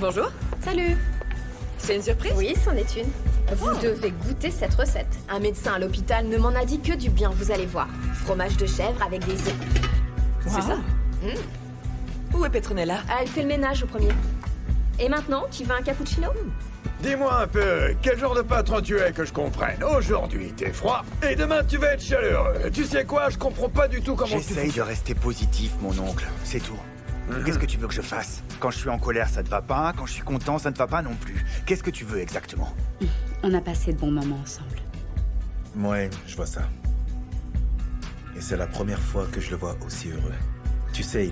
Bonjour. Salut. C'est une surprise? Oui, c'en est une. Vous devez goûter cette recette. Un médecin à l'hôpital ne m'en a dit que du bien, vous allez voir. Fromage de chèvre avec des œufs. C'est ça? Où est Petronella? Elle fait le ménage au premier. Et maintenant, tu veux un cappuccino? Dis-moi un peu, quel genre de patron tu es que je comprenne? Aujourd'hui, t'es froid, et demain, tu vas être chaleureux. Tu sais quoi, je comprends pas du tout comment tu... J'essaye de rester positif, mon oncle, c'est tout. Qu'est-ce que tu veux que je fasse? Quand je suis en colère, ça te va pas. Quand je suis content, ça ne va pas non plus. Qu'est-ce que tu veux exactement? On a passé de bons moments ensemble. Ouais, je vois ça. Et c'est la première fois que je le vois aussi heureux. Tu sais,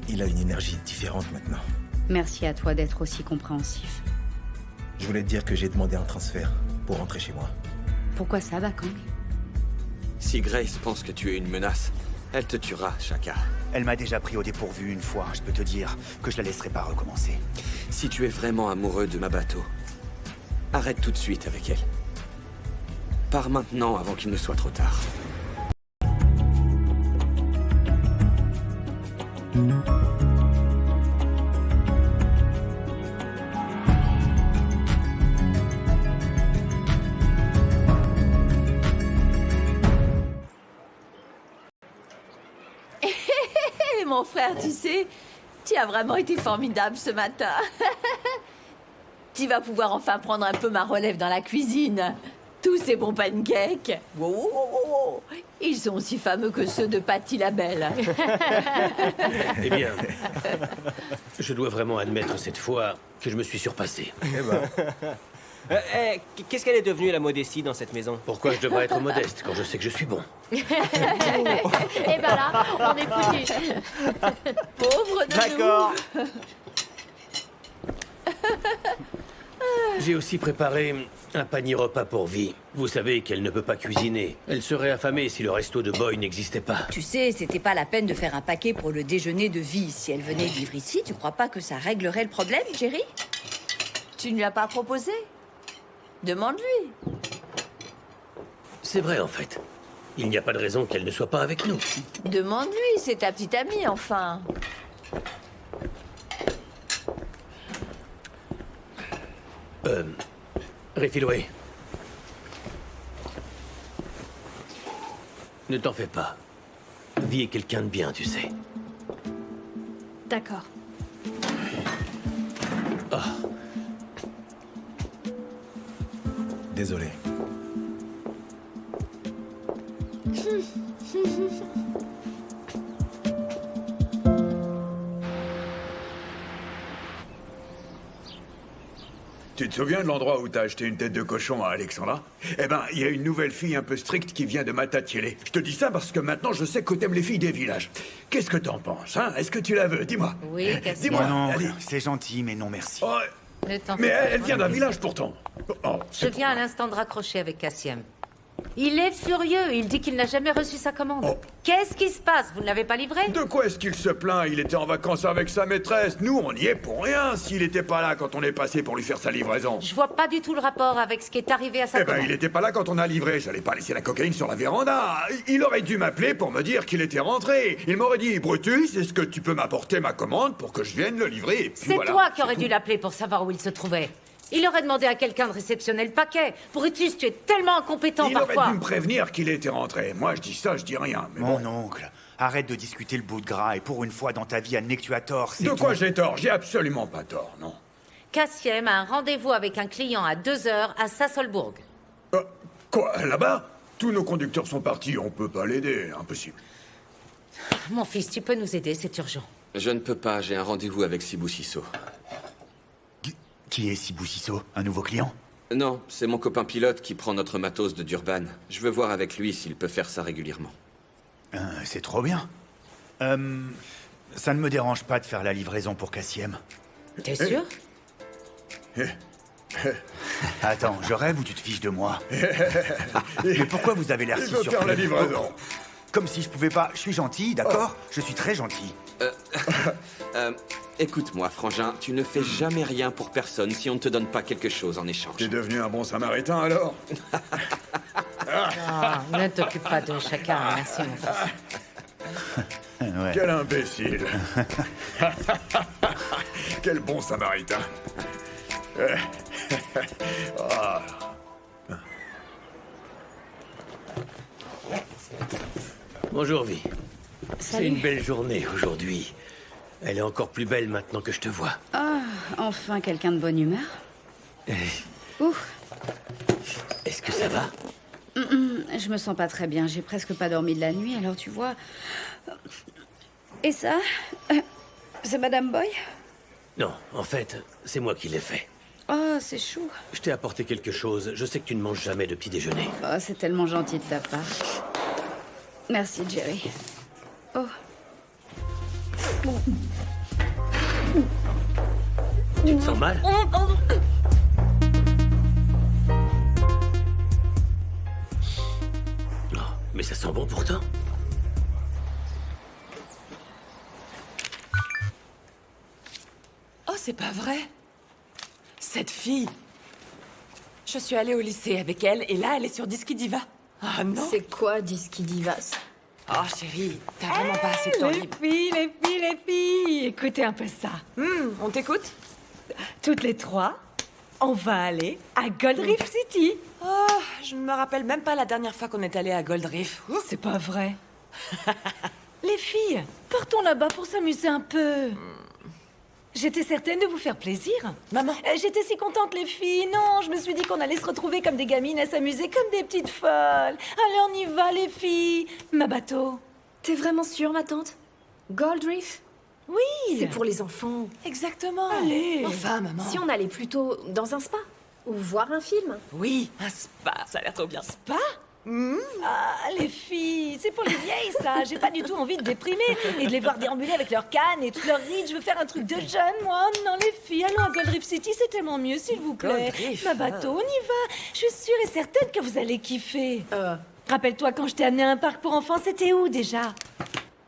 il a une énergie différente maintenant. Merci à toi d'être aussi compréhensif. Je voulais te dire que j'ai demandé un transfert pour rentrer chez moi. Pourquoi ça, Bakang? Si Grace pense que tu es une menace, elle te tuera, Shaka. Elle m'a déjà pris au dépourvu une fois. Je peux te dire que je la laisserai pas recommencer. Si tu es vraiment amoureux de Mabato, arrête tout de suite avec elle. Pars maintenant avant qu'il ne soit trop tard. Mon frère, tu sais, tu as vraiment été formidable ce matin. Tu vas pouvoir enfin prendre un peu ma relève dans la cuisine. Tous ces bons pancakes. Wow, wow, wow, wow. Ils sont aussi fameux que ceux de Patti Labelle. Eh bien, je dois vraiment admettre cette fois que je me suis surpassé. Eh ben, Qu'est-ce qu'elle est devenue, la modestie, dans cette maison? Pourquoi je devrais être modeste quand je sais que je suis bon? Et ben là, on est foutus. Pauvre de D'accord. J'ai aussi préparé un panier repas pour Vi. Vous savez qu'elle ne peut pas cuisiner. Elle serait affamée si le resto de Boy n'existait pas. Tu sais, c'était pas la peine de faire un paquet pour le déjeuner de Vie. Si elle venait vivre ici, tu crois pas que ça réglerait le problème, Jerry? Tu ne lui as pas proposé? Demande-lui. C'est vrai, en fait. Il n'y a pas de raison qu'elle ne soit pas avec nous. Demande-lui, c'est ta petite amie, enfin. Refiloé. Ne t'en fais pas. Vi est quelqu'un de bien, tu sais. D'accord. désolé. Tu te souviens de l'endroit où t'as acheté une tête de cochon à Alexandra? Eh ben, il y a une nouvelle fille un peu stricte qui vient de Matatiele. Je te dis ça parce que maintenant je sais que t'aimes les filles des villages. Qu'est-ce que t'en penses, hein? Est-ce que tu la veux? Dis-moi. Oui, dis-moi. Non, allez. c'est gentil, mais non merci. Oh, mais elle vient d'un village pourtant. Oh, Je viens à l'instant de raccrocher avec Cassiem. Il est furieux, il dit qu'il n'a jamais reçu sa commande. Oh. Qu'est-ce qui se passe? Vous ne l'avez pas livré? De quoi est-ce qu'il se plaint? Il était en vacances avec sa maîtresse. Nous, on y est pour rien s'il était pas là quand on est passé pour lui faire sa livraison. Je vois pas du tout le rapport avec ce qui est arrivé à sa Eh ben, commande. il était pas là quand on a livré. J'allais pas laisser la cocaïne sur la véranda. Il aurait dû m'appeler pour me dire qu'il était rentré. Il m'aurait dit, Brutus, est-ce que tu peux m'apporter ma commande pour que je vienne le livrer? Et puis C'est voilà, toi qui aurais c'est dû tout. l'appeler pour savoir où il se trouvait. Il aurait demandé à quelqu'un de réceptionner le paquet. Brutus, tu es tellement incompétent Il parfois. aurait dû me prévenir qu'il était rentré. Moi, je dis ça, je dis rien. Mais Mon bon. oncle, arrête de discuter le bout de gras et pour une fois dans ta vie, admets que tu as tort. c'est De tout. quoi j'ai tort? J'ai absolument pas tort, non. Cassiem a un rendez-vous avec un client à 2h à Sassolbourg. Quoi, là-bas? Tous nos conducteurs sont partis, on peut pas l'aider, impossible. Mon fils, tu peux nous aider, c'est urgent. Je ne peux pas, j'ai un rendez-vous avec Sibou Sisso. Qui est Sibou Sisso? Un nouveau client? Non, c'est mon copain pilote qui prend notre matos de Durban. Je veux voir avec lui s'il peut faire ça régulièrement. C'est trop bien. Ça ne me dérange pas de faire la livraison pour Cassiem. T'es sûr? Attends, je rêve ou tu te fiches de moi? Mais pourquoi vous avez l'air Il si veut surpris? faire la livraison. Comme si je pouvais pas... Je suis gentil, d'accord? Je suis très gentil. Écoute-moi, frangin, tu ne fais jamais rien pour personne si on ne te donne pas quelque chose en échange. T'es devenu un bon samaritain, alors? Ne t'occupe pas de chacun, merci mon fils. Ouais. Quel imbécile. Quel bon samaritain. Ah. Bonjour, Vi. C'est Salut. une belle journée aujourd'hui. Elle est encore plus belle maintenant que je te vois. Ah, enfin quelqu'un de bonne humeur. Ouh, Est-ce que ça va? je me sens pas très bien. J'ai presque pas dormi de la nuit, alors tu vois. Et ça c'est Madame Boy? Non, en fait, c'est moi qui l'ai fait. Oh, c'est chou. Je t'ai apporté quelque chose. Je sais que tu ne manges jamais de petit déjeuner. Oh, c'est tellement gentil de ta part. Merci, Jerry. Oh. Tu te sens mal? Non, mais ça sent bon pourtant. Oh, c'est pas vrai. Cette fille. Je suis allée au lycée avec elle et là, elle est sur Disque Diva. Ah non. C'est quoi Disque Divas? Oh chérie, t'as vraiment pas assez de temps libre. Les filles, écoutez un peu ça. On t'écoute? Toutes les trois, on va aller à Gold Reef City. Oh, je ne me rappelle même pas la dernière fois qu'on est allé à Gold Reef. C'est pas vrai. Les filles, partons là-bas pour s'amuser un peu. J'étais certaine de vous faire plaisir. Maman. J'étais si contente, les filles. Non, je me suis dit qu'on allait se retrouver comme des gamines à s'amuser comme des petites folles. Allez, on y va, les filles. Ma bateau. T'es vraiment sûre, ma tante? Gold Reef? Oui. C'est pour les enfants. Exactement. Allez. Enfin, maman. Si on allait plutôt dans un spa? Ou voir un film? Oui, un spa, ça a l'air trop bien. Spa? Ah, les filles, c'est pour les vieilles, ça. J'ai pas du tout envie de déprimer et de les voir déambuler avec leurs cannes et toutes leurs rides. Je veux faire un truc de jeune, moi. Non, les filles, allons à Gold Reef City, c'est tellement mieux, s'il vous plaît. Gold Reef, Ma bateau, on y va. Je suis sûre et certaine que vous allez kiffer. Rappelle-toi, quand je t'ai amené à un parc pour enfants, c'était où déjà?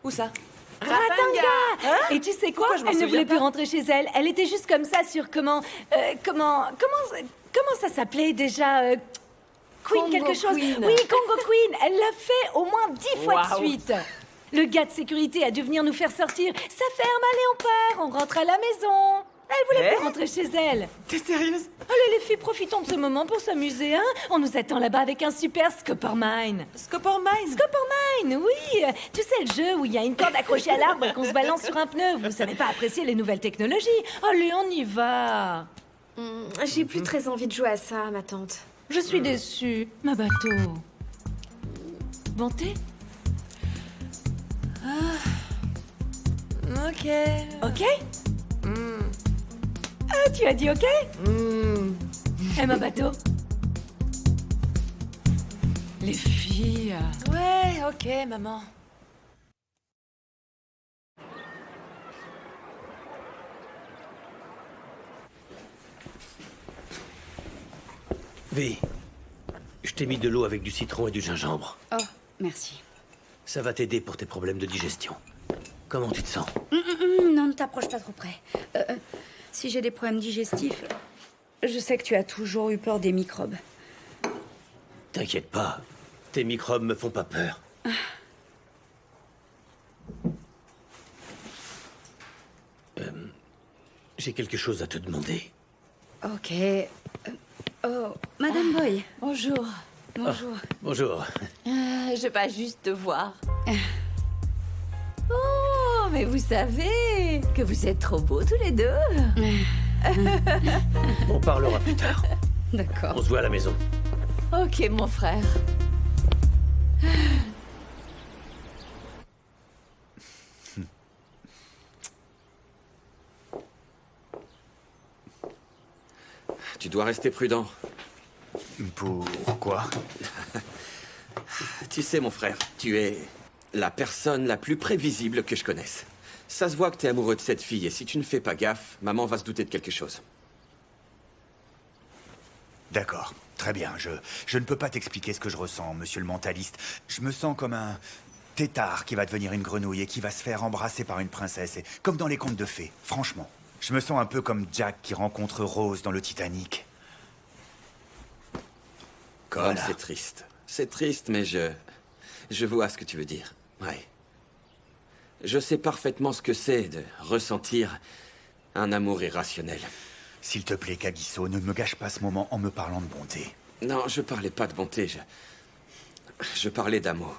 Où ça? Ratanga. Et tu sais quoi? Pourquoi je m'en Elle ne souviens voulait plus pas rentrer chez elle. Elle était juste comme ça sur comment ça s'appelait déjà? Queen Congo quelque chose. Queen. Oui, Congo Queen. Elle l'a fait au moins 10 fois de Waouh. suite. Le gars de sécurité a dû venir nous faire sortir. Ça ferme, allez, on part. On rentre à la maison. Elle voulait plus rentrer chez elle. T'es sérieuse? Allez, les filles, profitons de ce moment pour s'amuser, hein? On nous attend là-bas avec un super Scoppermine. Scoppermine? Scoppermine, oui. Tu sais, le jeu où il y a une corde accrochée à l'arbre et qu'on se balance sur un pneu. Vous savez pas apprécier les nouvelles technologies. Allez, on y va. J'ai plus très envie de jouer à ça, ma tante. Je suis déçue. Ma bateau. Bon thé? Ok. Ok? Ah, tu as dit ok? Eh, ma bateau? Les filles. Ouais, ok, maman. Vi, je t'ai mis de l'eau avec du citron et du gingembre. Oh, merci. Ça va t'aider pour tes problèmes de digestion. Comment tu te sens? Non, ne t'approche pas trop près. Si j'ai des problèmes digestifs, je sais que tu as toujours eu peur des microbes. T'inquiète pas, tes microbes me font pas peur. J'ai quelque chose à te demander. Ok. Oh, Madame Boy. Bonjour. Bonjour. Bonjour. Je vais pas juste te voir. Oh, mais vous savez que vous êtes trop beaux tous les deux. On parlera plus tard. D'accord. On se voit à la maison. Ok, mon frère. Tu dois rester prudent. Pourquoi? Tu sais, mon frère, tu es la personne la plus prévisible que je connaisse. Ça se voit que t'es amoureux de cette fille, et si tu ne fais pas gaffe, maman va se douter de quelque chose. D'accord, très bien. Je ne peux pas t'expliquer ce que je ressens, monsieur le mentaliste. Je me sens comme un tétard qui va devenir une grenouille et qui va se faire embrasser par une princesse. Et comme dans les contes de fées, franchement. Je me sens un peu comme Jack qui rencontre Rose dans le Titanic. Comme Voilà. c'est triste. C'est triste, mais je vois ce que tu veux dire. Ouais. Je sais parfaitement ce que c'est de ressentir Un amour irrationnel. S'il te plaît, Kagiso, ne me gâche pas ce moment en me parlant de bonté. Non, je parlais pas de bonté, je parlais d'amour.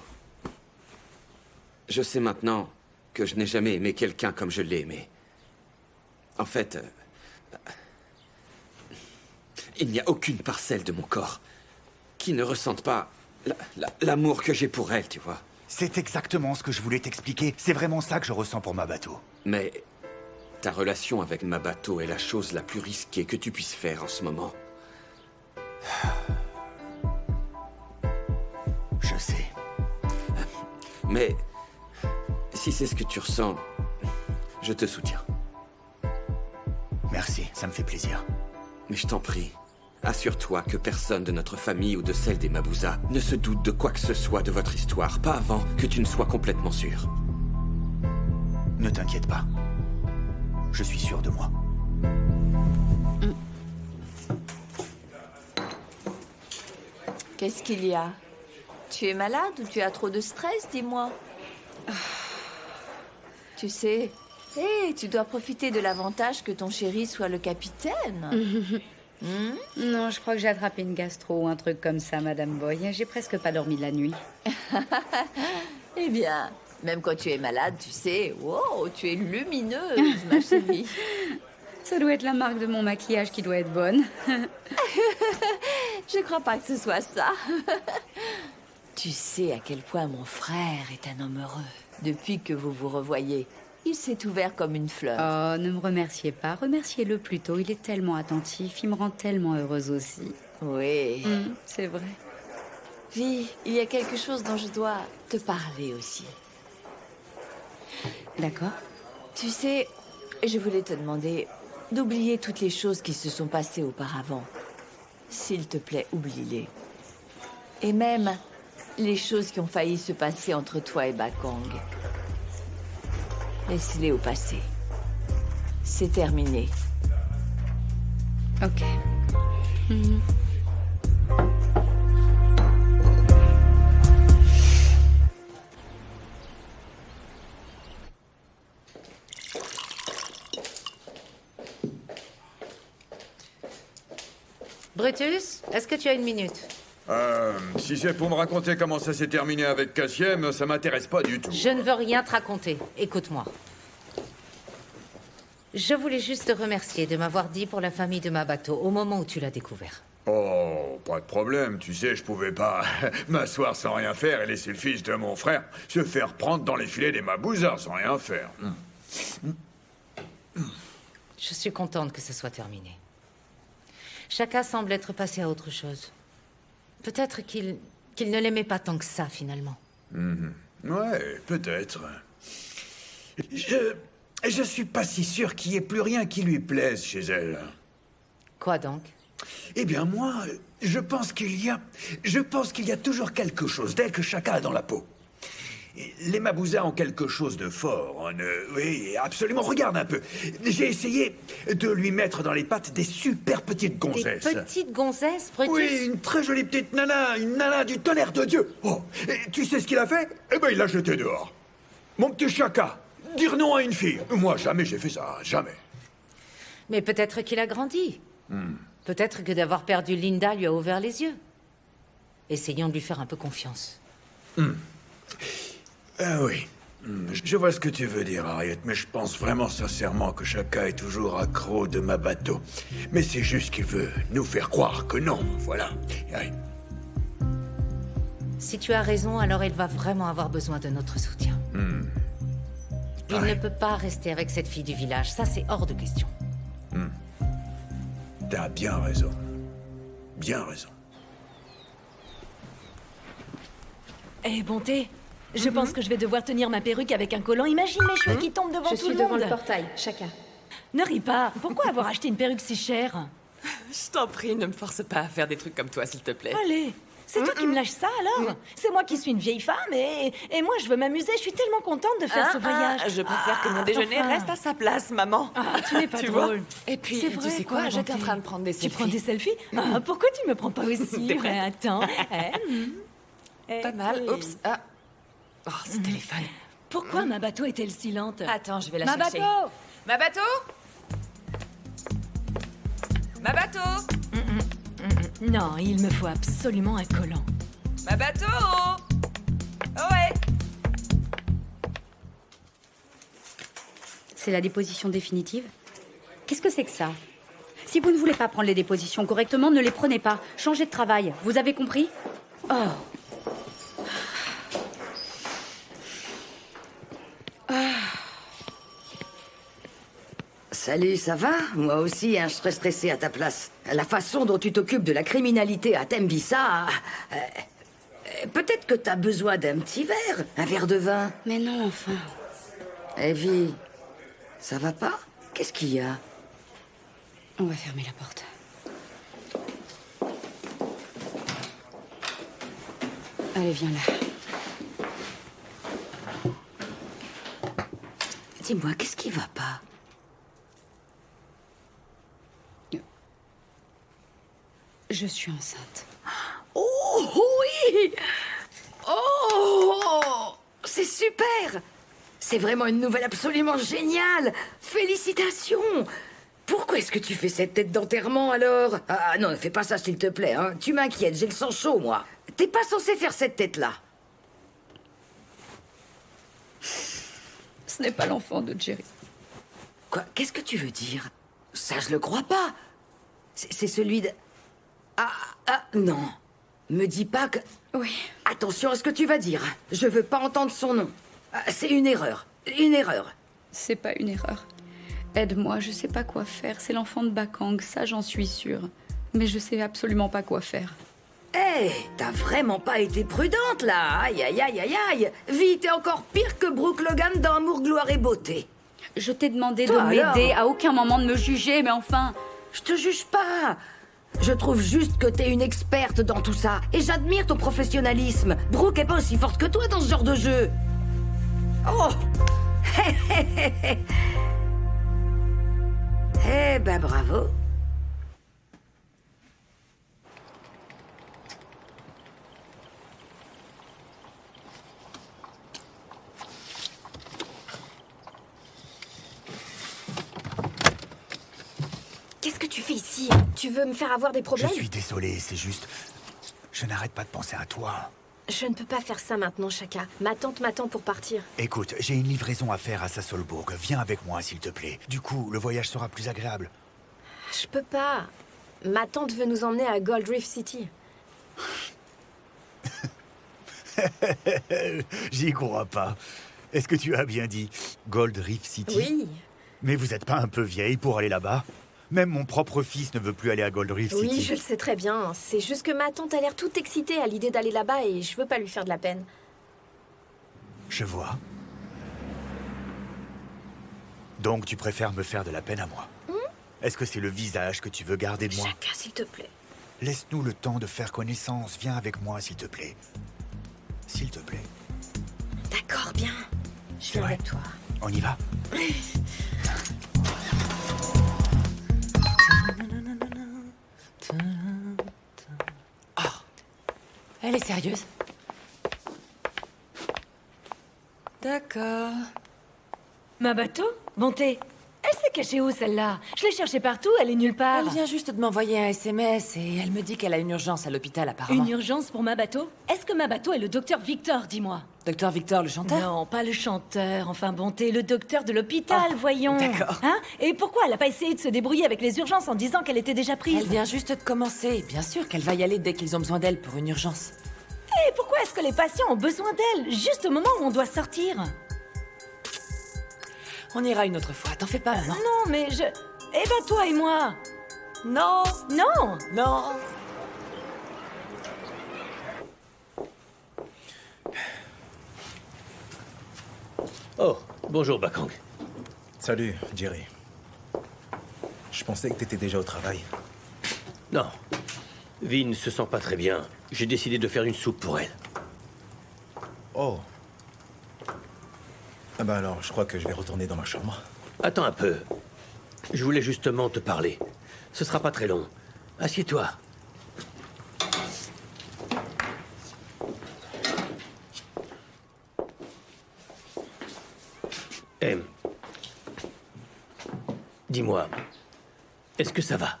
Je sais maintenant que je n'ai jamais aimé quelqu'un comme je l'ai aimé. En fait, il n'y a aucune parcelle de mon corps qui ne ressente pas l'amour que j'ai pour elle, tu vois. C'est exactement ce que je voulais t'expliquer. C'est vraiment ça que je ressens pour Mabato. Mais ta relation avec Mabato est la chose la plus risquée que tu puisses faire en ce moment. Je sais. Mais si c'est ce que tu ressens, je te soutiens. Merci, ça me fait plaisir. Mais je t'en prie, assure-toi que personne de notre famille ou de celle des Mabuza ne se doute de quoi que ce soit de votre histoire, pas avant que tu ne sois complètement sûr. Ne t'inquiète pas. Je suis sûr de moi. Qu'est-ce qu'il y a? Tu es malade ou tu as trop de stress, dis-moi? Tu sais, tu dois profiter de l'avantage que ton chéri soit le capitaine. Non, je crois que j'ai attrapé une gastro ou un truc comme ça, Madame Boy. J'ai presque pas dormi de la nuit. Eh bien, même quand tu es malade, tu sais, wow, tu es lumineuse, ma chérie. Ça doit être la marque de mon maquillage qui doit être bonne. Je crois pas que ce soit ça. Tu sais à quel point mon frère est un homme heureux. Depuis que vous vous revoyez, il s'est ouvert comme une fleur. Oh, ne me remerciez pas. Remerciez-le plutôt. Il est tellement attentif. Il me rend tellement heureuse aussi. Oui. C'est vrai. Vi, il y a quelque chose dont je dois te parler aussi. D'accord. Tu sais, je voulais te demander d'oublier toutes les choses qui se sont passées auparavant. S'il te plaît, oublie-les. Et même les choses qui ont failli se passer entre toi et Bakang. Laisse-les au passé. C'est terminé. Ok. Brutus, est-ce que tu as une minute? Si c'est pour me raconter comment ça s'est terminé avec Cassiem, ça m'intéresse pas du tout. Je ne veux rien te raconter. Écoute-moi. Je voulais juste te remercier de m'avoir dit pour la famille de Mabato au moment où tu l'as découvert. Oh, pas de problème, tu sais, je pouvais pas m'asseoir sans rien faire et laisser le fils de mon frère se faire prendre dans les filets des Mabuza sans rien faire. Je suis contente que ce soit terminé. Chacun semble être passé à autre chose. Peut-être qu'il ne l'aimait pas tant que ça, finalement. Ouais, peut-être. Je suis pas si sûr qu'il y ait plus rien qui lui plaise chez elle. Quoi donc? Eh bien, moi, je pense qu'il y a toujours quelque chose d'elle que chacun a dans la peau. Les Mabuza ont quelque chose de fort. Oui, absolument. Regarde un peu. J'ai essayé de lui mettre dans les pattes des super petites gonzesses. Des petites gonzesses, Brutus? Oui, une très jolie petite nana, une nana du tonnerre de Dieu. Oh, et tu sais ce qu'il a fait? Eh ben, il l'a jeté dehors. Mon petit Chaka, dire non à une fille. Moi, jamais j'ai fait ça, jamais. Mais peut-être qu'il a grandi. Peut-être que d'avoir perdu Linda lui a ouvert les yeux. Essayons de lui faire un peu confiance. Ah oui. Je vois ce que tu veux dire, Harriet, mais je pense vraiment sincèrement que Chaka est toujours accro de Mabato. Mais c'est juste qu'il veut nous faire croire que non, voilà. Oui. Si tu as raison, alors il va vraiment avoir besoin de notre soutien. Il ne peut pas rester avec cette fille du village, ça c'est hors de question. T'as bien raison. Bien raison. Eh, bonté, je pense que je vais devoir tenir ma perruque avec un collant. Imagine mes cheveux qui tombent devant Je tout suis le devant monde. le portail, chacun. Ne ris pas. Pourquoi avoir acheté une perruque si chère? Je t'en prie, ne me force pas à faire des trucs comme toi, s'il te plaît. Allez, c'est toi qui me lâches ça alors? C'est moi qui suis une vieille femme et moi je veux m'amuser. Je suis tellement contente de faire ce voyage. Je préfère que mon déjeuner enfin. reste à sa place, maman. Tu n'es pas Tu vois? drôle. Et puis, C'est tu vrai, sais quoi, quoi, j'étais en Bonté. train de prendre des Tu selfies. prends des selfies? Pourquoi tu me prends pas aussi? T'es prête? Attends. Pas mal. Oups. Ah. Oh, ce téléphone. Pourquoi ma bateau est-elle si lente? Attends, je vais la Ma chercher. bateau! Ma bateau? Ma bateau! Non, il me faut absolument un collant. Ma bateau! Oh ouais! C'est la déposition définitive? Qu'est-ce que c'est que ça? Si vous ne voulez pas prendre les dépositions correctement, ne les prenez pas. Changez de travail. Vous avez compris? Oh. Salut, ça va? Moi aussi, hein, je serais stressée à ta place. La façon dont tu t'occupes de la criminalité à Tembissa... peut-être que t'as besoin d'un petit verre, un verre de vin. Mais non, enfin... Evie, ça va pas? Qu'est-ce qu'il y a? On va fermer la porte. Allez, viens là. Dis-moi, qu'est-ce qui va pas? Je suis enceinte. Oh, oui! Oh! C'est super! C'est vraiment une nouvelle absolument géniale! Félicitations! Pourquoi est-ce que tu fais cette tête d'enterrement, alors? Ah non, ne fais pas ça, s'il te plaît, hein. Tu m'inquiètes, j'ai le sang chaud, moi. T'es pas censé faire cette tête-là. Ce n'est pas l'enfant de Jerry. Quoi? Qu'est-ce que tu veux dire? Ça, je le crois pas. C'est celui de... non. Me dis pas que... Oui. Attention à ce que tu vas dire. Je veux pas entendre son nom. C'est une erreur. Une erreur. C'est pas une erreur. Aide-moi, je sais pas quoi faire. C'est l'enfant de Bakang, ça j'en suis sûre. Mais je sais absolument pas quoi faire. Hé, t'as vraiment pas été prudente, là. Aïe, aïe, aïe, aïe, aïe. Vie, t'es encore pire que Brooke Logan dans Amour, Gloire et Beauté. Je t'ai demandé Toi, de m'aider, alors à aucun moment de me juger, mais enfin... Je te juge pas. Je trouve juste que t'es une experte dans tout ça. Et j'admire ton professionnalisme. Brooke est pas aussi forte que toi dans ce genre de jeu. Oh. Eh ben, bravo. Qu'est-ce que tu fais ici? Tu veux me faire avoir des Je problèmes? suis désolé, c'est juste... Je n'arrête pas de penser à toi. Je ne peux pas faire ça maintenant, Chaka. Ma tante m'attend pour partir. Écoute, j'ai une livraison à faire à Sassolbourg. Viens avec moi, s'il te plaît. Du coup, le voyage sera plus agréable. Je peux pas. Ma tante veut nous emmener à Gold Reef City. J'y crois pas. Est-ce que tu as bien dit Gold Reef City? Oui. Mais vous êtes pas un peu vieille pour aller là-bas? Même mon propre fils ne veut plus aller à Gold Reef City. Oui, je le sais très bien. C'est juste que ma tante a l'air toute excitée à l'idée d'aller là-bas et je veux pas lui faire de la peine. Je vois. Donc tu préfères me faire de la peine à moi? Est-ce que c'est le visage que tu veux garder de moi? Chaka, s'il te plaît. Laisse-nous le temps de faire connaissance. Viens avec moi, s'il te plaît. S'il te plaît. D'accord, bien. Je viens avec toi. On y va? Elle est sérieuse? D'accord. Ma bateau? Bonté. Elle s'est cachée où, celle-là? Je l'ai cherchée partout, elle est nulle part. Elle vient juste de m'envoyer un SMS et elle me dit qu'elle a une urgence à l'hôpital, apparemment. Une urgence pour ma bateau? Est-ce que ma bateau est le docteur Victor, dis-moi? Docteur Victor, le chanteur? Non, pas le chanteur. Enfin, Bonté, le docteur de l'hôpital, voyons. D'accord. Hein? Et pourquoi elle n'a pas essayé de se débrouiller avec les urgences en disant qu'elle était déjà prise? Elle vient juste de commencer. Bien sûr qu'elle va y aller dès qu'ils ont besoin d'elle pour une urgence. Et pourquoi est-ce que les patients ont besoin d'elle, juste au moment où on doit sortir? On ira une autre fois, t'en fais pas, maman. Non, mais je... Eh ben, toi et moi. Non. Non. Non. Oh, bonjour Bakang. Salut, Jerry. Je pensais que t'étais déjà au travail. Non. Vi ne se sent pas très bien. J'ai décidé de faire une soupe pour elle. Oh. Ah bah alors, je crois que je vais retourner dans ma chambre. Attends un peu. Je voulais justement te parler. Ce sera pas très long. Assieds-toi. Dis-moi, est-ce que ça va?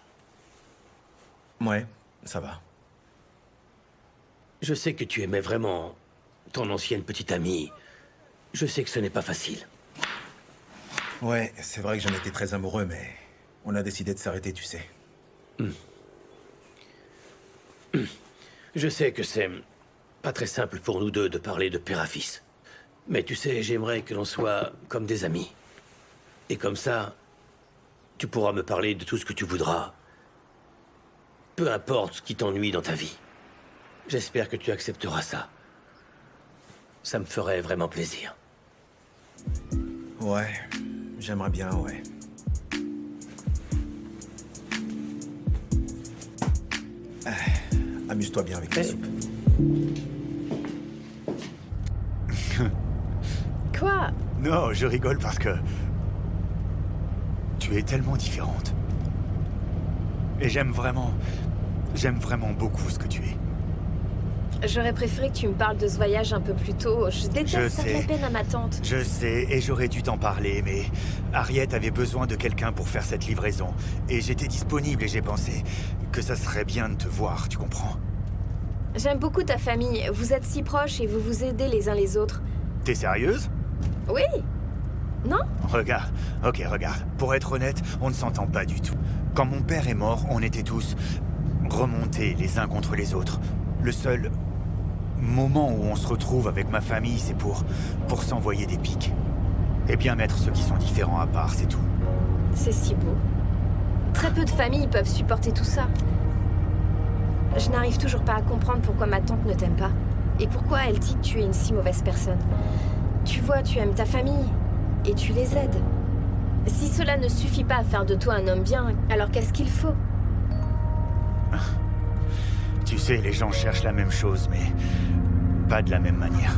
Ouais, ça va. Je sais que tu aimais vraiment ton ancienne petite amie. Je sais que ce n'est pas facile. Ouais, c'est vrai que j'en étais très amoureux, mais on a décidé de s'arrêter, tu sais. Je sais que c'est pas très simple pour nous deux de parler de père à fils. Mais tu sais, j'aimerais que l'on soit comme des amis. Et comme ça, tu pourras me parler de tout ce que tu voudras. Peu importe ce qui t'ennuie dans ta vie. J'espère que tu accepteras ça. Ça me ferait vraiment plaisir. Ouais, j'aimerais bien, ouais. Amuse-toi bien avec la soupe. Quoi? Non, je rigole parce que... Tu es tellement différente. Et j'aime vraiment beaucoup ce que tu es. J'aurais préféré que tu me parles de ce voyage un peu plus tôt. Je déteste faire la peine à ma tante. Je sais, et j'aurais dû t'en parler, mais Harriet avait besoin de quelqu'un pour faire cette livraison. Et j'étais disponible et j'ai pensé que ça serait bien de te voir, tu comprends? J'aime beaucoup ta famille. Vous êtes si proches et vous vous aidez les uns les autres. T'es sérieuse? Oui? Non? Regarde, ok, regarde. Pour être honnête, on ne s'entend pas du tout. Quand mon père est mort, on était tous remontés les uns contre les autres. Le seul moment où on se retrouve avec ma famille, c'est pour s'envoyer des pics. Et bien mettre ceux qui sont différents à part, c'est tout. C'est si beau. Très peu de familles peuvent supporter tout ça. Je n'arrive toujours pas à comprendre pourquoi ma tante ne t'aime pas. Et pourquoi elle dit que tu es une si mauvaise personne. Tu vois, tu aimes ta famille. Et tu les aides. Si cela ne suffit pas à faire de toi un homme bien, alors qu'est-ce qu'il faut? Tu sais, les gens cherchent la même chose, mais pas de la même manière.